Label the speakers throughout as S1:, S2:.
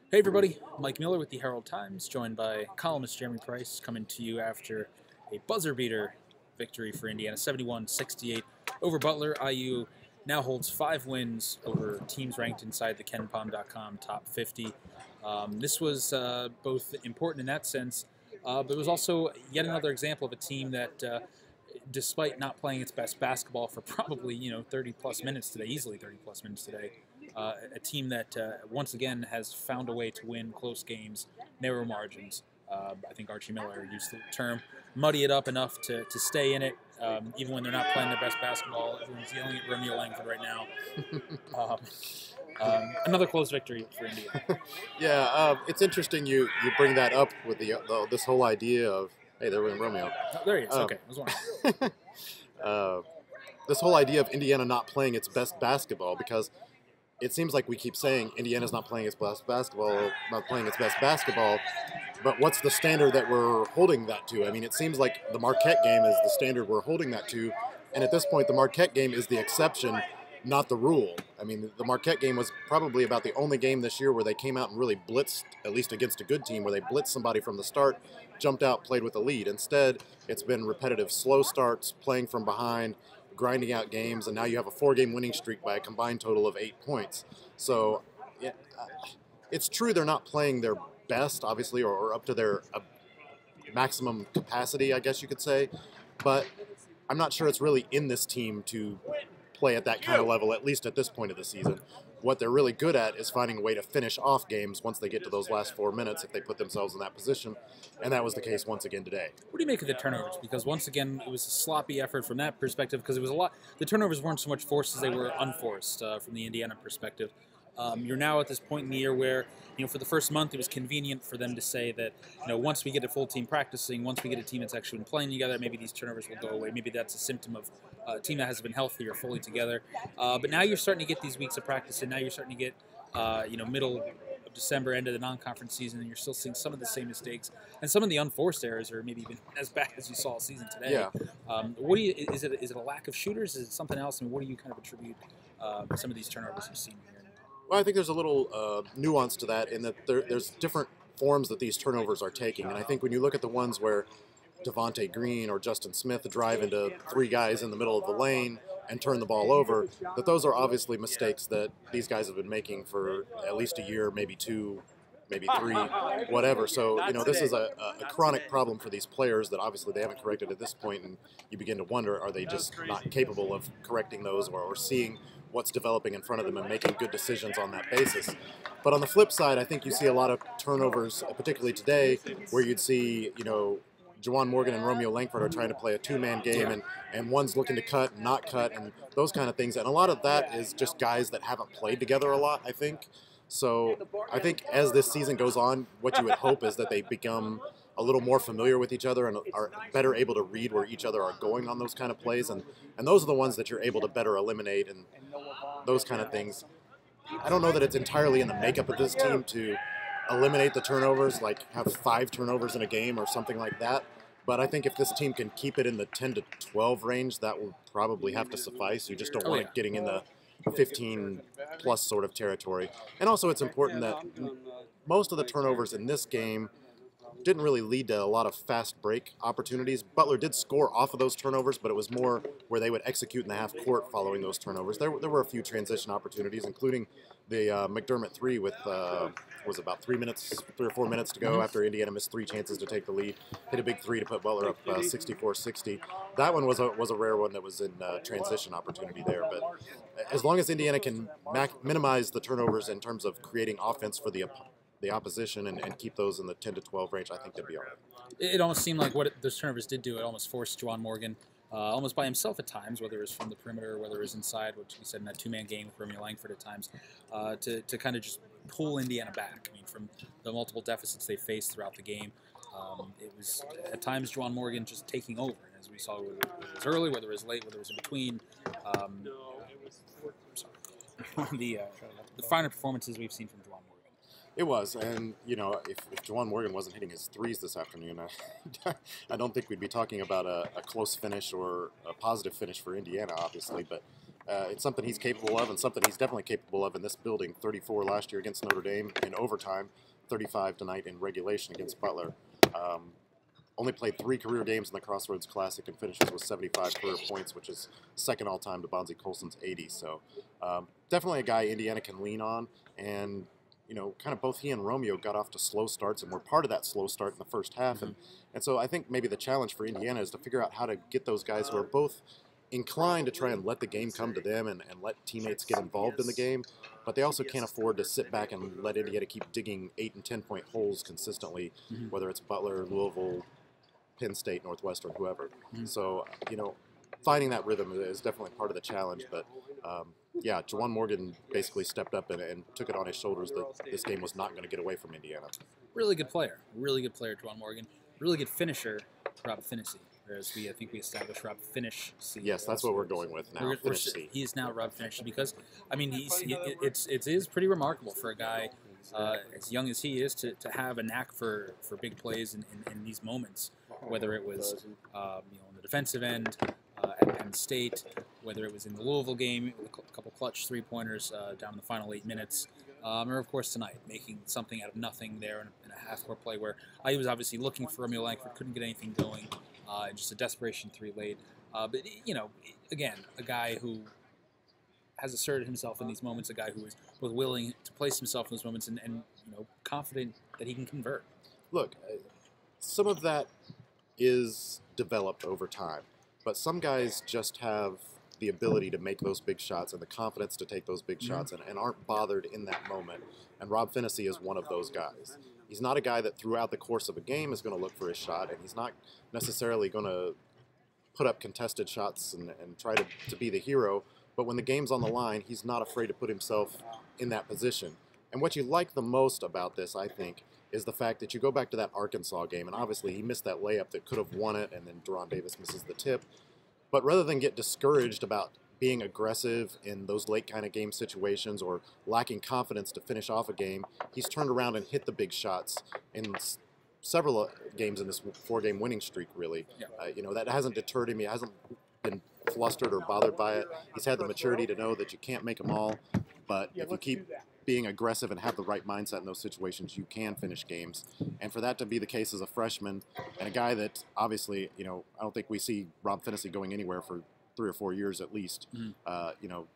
S1: Hey everybody, Mike Miller with the Herald Times, joined by columnist Jeremy Price, coming to you after a buzzer beater victory for Indiana, 71-68 over Butler. IU now holds 5 wins over teams ranked inside the KenPom.com top 50. This was both important in that sense, but it was also yet another example of a team that, despite not playing its best basketball for probably 30 plus minutes today, easily 30 plus minutes today, a team that once again has found a way to win close games, narrow margins. I think Archie Miller used the term muddy it up enough to stay in it, even when they're not playing their best basketball. Everyone's yelling at Romeo Langford right now. Another close victory for Indiana.
S2: Yeah, it's interesting you bring that up with this whole idea of, hey, there went Romeo.
S1: Oh, there he is. Okay, I was wondering.
S2: This whole idea of Indiana not playing its best basketball, because it seems like we keep saying Indiana's not playing its best basketball, but what's the standard that we're holding that to? I mean, it seems like the Marquette game is the standard we're holding that to, and at this point, the Marquette game is the exception, not the rule. I mean, the Marquette game was probably about the only game this year where they came out and really blitzed, at least against a good team, where they blitzed somebody from the start, jumped out, played with the lead. Instead, it's been repetitive slow starts, playing from behind, grinding out games, and now you have a 4-game winning streak by a combined total of 8 points. So yeah, it's true they're not playing their best, obviously, or up to their maximum capacity, I guess you could say, but I'm not sure it's really in this team to play at that kind of level, at least at this point of the season. What they're really good at is finding a way to finish off games once they get to those last 4 minutes if they put themselves in that position, and that was the case once again today.
S1: What do you make of the turnovers? Because once again, it was a sloppy effort from that perspective, because it was a lot. The turnovers weren't so much forced as they were unforced from the Indiana perspective. You're now at this point in the year where, for the first month, it was convenient for them to say that, once we get a full team practicing, once we get a team that's actually been playing together, maybe these turnovers will go away. Maybe that's a symptom of a team that has been healthy or fully together. But now you're starting to get these weeks of practice, and now you're starting to get, middle of December, end of the non-conference season, and you're still seeing some of the same mistakes, and some of the unforced errors are maybe even as bad as you saw all season today.
S2: Yeah.
S1: What do you? Is it a lack of shooters? Is it something else? I mean, what do you kind of attribute some of these turnovers you've seen here?
S2: Well, I think there's a little nuance to that in that there's different forms that these turnovers are taking. And I think when you look at the ones where Devontae Green or Justin Smith drive into 3 guys in the middle of the lane and turn the ball over, that those are obviously mistakes that these guys have been making for at least a year, maybe 2, maybe 3, whatever. So, this is a chronic problem for these players that obviously they haven't corrected at this point, and you begin to wonder, are they just not capable of correcting those or seeing what's developing in front of them and making good decisions on that basis. But on the flip side, I think you see a lot of turnovers, particularly today, where you'd see, Juwan Morgan and Romeo Langford are trying to play a 2-man game, and one's looking to cut and not cut, and those kind of things. And a lot of that is just guys that haven't played together a lot, I think. So I think as this season goes on, what you would hope is that they become a little more familiar with each other and are better able to read where each other are going on those kind of plays. And those are the ones that you're able to better eliminate and those kind of things. I don't know that it's entirely in the makeup of this team to eliminate the turnovers, like have 5 turnovers in a game or something like that. But I think if this team can keep it in the 10 to 12 range, that will probably have to suffice. You just don't want it getting in the 15-plus sort of territory. And also it's important that most of the turnovers in this game didn't really lead to a lot of fast break opportunities. Butler did score off of those turnovers, but it was more where they would execute in the half court following those turnovers. There were a few transition opportunities, including the McDermott 3 with was about 3 or 4 minutes to go after Indiana missed 3 chances to take the lead. Hit a big 3 to put Butler up 64-60. That one was a rare one that was in transition opportunity there. But as long as Indiana can minimize the turnovers in terms of creating offense for the opposition and keep those in the 10 to 12 range, I think they'll be all right.
S1: It almost seemed like what those turnovers did do, it almost forced Juwan Morgan, almost by himself at times, whether it was from the perimeter or whether it was inside, which he said in that 2-man game with Romeo Langford at times, to kind of just pull Indiana back. I mean, from the multiple deficits they faced throughout the game, it was at times Juwan Morgan just taking over. And as we saw, whether it was early, whether it was late, whether it was in between. The finer performances we've seen from Juwan Morgan.
S2: It was, and if Juwan Morgan wasn't hitting his 3s this afternoon, I don't think we'd be talking about a close finish or a positive finish for Indiana, obviously. But It's something he's capable of, and something he's definitely capable of in this building. 34 last year against Notre Dame in overtime, 35 tonight in regulation against Butler. Only played 3 career games in the Crossroads Classic and finishes with 75 career points, which is second all-time to Bonzie Colson's 80. So definitely a guy Indiana can lean on. And, you know, kind of both he and Romeo got off to slow starts and were part of that slow start in the first half. And so I think maybe the challenge for Indiana is to figure out how to get those guys who are both inclined to try and let the game come to them and let teammates get involved in the game, but they also can't afford to sit back and let Indiana keep digging 8 and 10-point holes consistently, whether it's Butler, Louisville, Penn State, Northwestern, whoever. So, you know, finding that rhythm is definitely part of the challenge. But, yeah, Juwan Morgan basically stepped up and took it on his shoulders that this game was not going to get away from Indiana.
S1: Really good player, Juwan Morgan. Really good finisher, Rob Finney. Whereas I think we established Rob Finish.
S2: Yes, that's what we're going with now.
S1: He is now Rob Finish because, I mean, it is pretty remarkable for a guy as young as he is to have a knack for big plays in these moments. Whether it was on the defensive end at Penn State, whether it was in the Louisville game with a couple clutch 3-pointers down in the final 8 minutes, or of course tonight making something out of nothing there in a half-court play where he was obviously looking for Romeo Langford, couldn't get anything going. Just a desperation 3 late. But, you know, again, a guy who has asserted himself in these moments, a guy who is both willing to place himself in those moments and you know, confident that he can convert.
S2: Look, some of that is developed over time, but some guys just have the ability to make those big shots and the confidence to take those big shots and aren't bothered in that moment. And Rob Finney is one of those guys. He's not a guy that throughout the course of a game is going to look for his shot, and he's not necessarily going to put up contested shots and try to be the hero. But when the game's on the line, he's not afraid to put himself in that position. And what you like the most about this, I think, is the fact that you go back to that Arkansas game, and obviously he missed that layup that could have won it, and then Deron Davis misses the tip. But rather than get discouraged about being aggressive in those late kind of game situations or lacking confidence to finish off a game, he's turned around and hit the big shots in several games in this 4-game winning streak, really. Yeah. You know, that hasn't deterred him. He hasn't been flustered or bothered by it. He's had the maturity to know that you can't make them all, but if you keep being aggressive and have the right mindset in those situations, you can finish games. And for that to be the case as a freshman, and a guy that obviously, you know, I don't think we see Rob Finney going anywhere for 3 or 4 years at least. You know,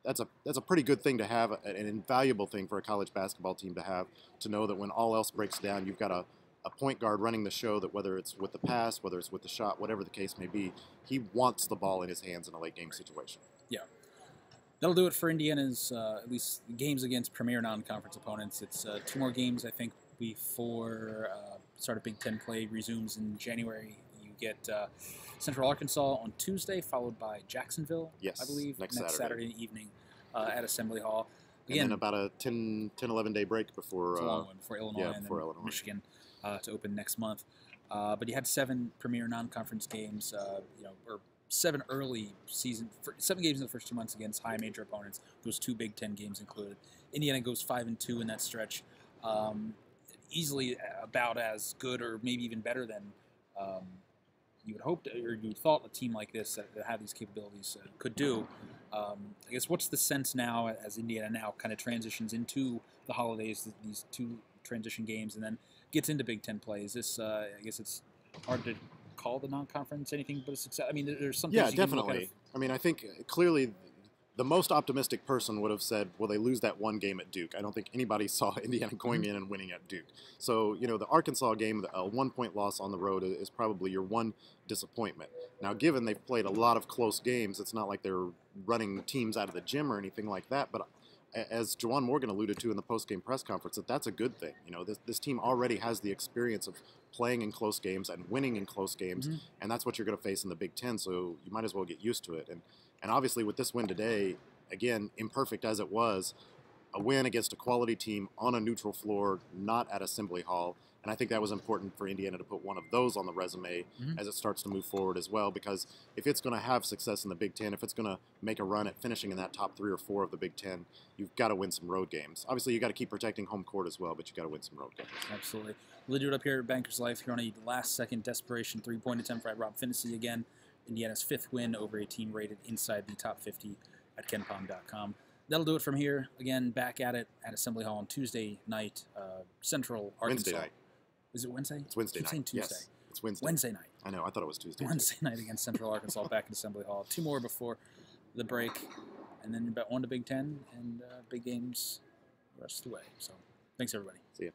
S2: that's a pretty good thing to have, an invaluable thing for a college basketball team to have, to know that when all else breaks down, you've got a point guard running the show, that whether it's with the pass, whether it's with the shot, whatever the case may be, he wants the ball in his hands in a late game situation.
S1: Yeah. That'll do it for Indiana's, at least games against premier non-conference opponents. It's 2 more games, I think, before start of Big Ten play resumes in January. You get Central Arkansas on Tuesday, followed by Jacksonville,
S2: yes,
S1: I believe,
S2: next
S1: Saturday evening at Assembly Hall. Again,
S2: and then about a 11 day break before,
S1: it's a long one, before Illinois and then
S2: Illinois.
S1: Michigan to open next month. But you had 7 premier non-conference games, you know, or 7 early season, 7 games in the first 2 months against high major opponents. Those 2 Big Ten games included. Indiana goes 5-2 in that stretch, easily about as good or maybe even better than you would hope to, or you thought a team like this that had these capabilities could do. I guess what's the sense now as Indiana now kind of transitions into the holidays, these 2 transition games, and then gets into Big Ten play? Is this? I guess it's hard to call the non-conference anything but a success. I mean, there's some things you can look at.
S2: I mean, I think clearly the most optimistic person would have said, well, they lose that 1 game at Duke. I don't think anybody saw Indiana going in and winning at Duke. So, you know, the Arkansas game, a 1-point loss on the road is probably your one disappointment. Now, given they've played a lot of close games, it's not like they're running teams out of the gym or anything like that, but as Juwan Morgan alluded to in the post-game press conference, that's a good thing. You know, this team already has the experience of playing in close games and winning in close games, and that's what you're going to face in the Big Ten, so you might as well get used to it. And obviously with this win today, again, imperfect as it was, a win against a quality team on a neutral floor, not at Assembly Hall. And I think that was important for Indiana to put one of those on the resume as it starts to move forward as well, because if it's going to have success in the Big Ten, if it's going to make a run at finishing in that top 3 or 4 of the Big Ten, you've got to win some road games. Obviously, you've got to keep protecting home court as well, but you've got to win some road games.
S1: Absolutely. We'll do it up here at Banker's Life here on a last-second desperation 3-point attempt by Rob Finney again. Indiana's 5th win over a team rated inside the top 50 at kenpom.com. That'll do it from here. Again, back at it at Assembly Hall on Tuesday night, Central Arkansas.
S2: Wednesday night.
S1: Is it Wednesday?
S2: It's Wednesday
S1: Keep
S2: night.
S1: saying Tuesday.
S2: Yes, it's Wednesday.
S1: Wednesday night.
S2: I know. I thought it was Tuesday.
S1: Wednesday night against Central Arkansas back at Assembly Hall. 2 more before the break, and then about 1 to Big Ten and big games the rest of the way. So thanks, everybody.
S2: See ya.